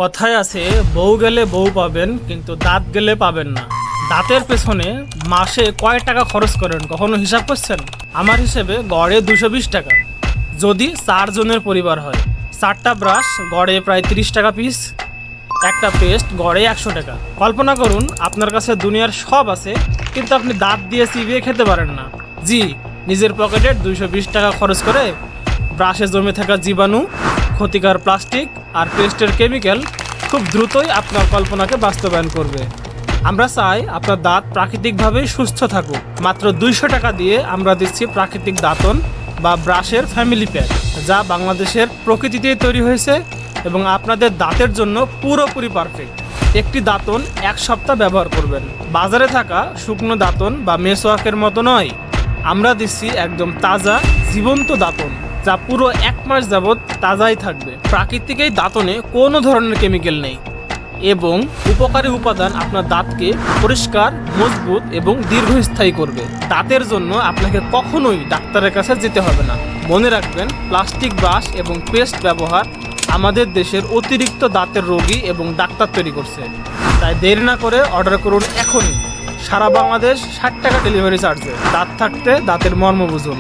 কথায় আছে বউ গেলে বউ পাবেন কিন্তু দাঁত গেলে পাবেন না। দাঁতের পেছনে মাসে কয় টাকা খরচ করেন কখনো হিসাব করছেন? আমার হিসেবে গড়ে 220 টাকা, যদি 4 জনের পরিবার হয়। 4টা ব্রাশ গড়ে প্রায় 30 টাকা পিস, একটা পেস্ট গড়ে 100 টাকা। কল্পনা করুন আপনার কাছে দুনিয়ার সব আছে কিন্তু আপনি দাঁত দিয়ে চিবিয়ে খেতে পারেন না। জি, নিজের পকেটের 220 টাকা খরচ করে ব্রাশে জমে থাকা জীবাণু, ক্ষতিকর প্লাস্টিক আর পেস্টের কেমিক্যাল খুব দ্রুতই আপনার কল্পনাকে বাস্তবায়ন করবে। আমরা চাই আপনার দাঁত প্রাকৃতিকভাবেই সুস্থ থাকুক। মাত্র 200 টাকা দিয়ে আমরা দিচ্ছি প্রাকৃতিক দাঁতন বা ব্রাশের ফ্যামিলি প্যাক, যা বাংলাদেশের প্রকৃতিতেই তৈরি হয়েছে এবং আপনাদের দাঁতের জন্য পুরোপুরি পারফেক্ট। একটি দাঁতন 1 সপ্তাহ ব্যবহার করবেন। বাজারে থাকা শুকনো দাঁতন বা মেসওয়াকের মতো নয়, আমরা দিচ্ছি একদম তাজা জীবন্ত দাঁতন, যা পুরো 1 মাস যাবৎ তাজাই থাকবে। প্রাকৃতিক এই দাঁতনে কোনো ধরনের কেমিক্যাল নেই এবং উপকারী উপাদান আপনার দাঁতকে পরিষ্কার, মজবুত এবং দীর্ঘস্থায়ী করবে। দাঁতের জন্য আপনাকে কখনোই ডাক্তারের কাছে যেতে হবে না। মনে রাখবেন, প্লাস্টিক ব্রাশ এবং পেস্ট ব্যবহার আমাদের দেশের অতিরিক্ত দাঁতের রোগী এবং ডাক্তার তৈরি করছে। তাই দেরি না করে অর্ডার করুন এখনই। সারা বাংলাদেশ 60 টাকা ডেলিভারি চার্জে। দাঁত থাকতে দাঁতের মর্ম বুঝুন।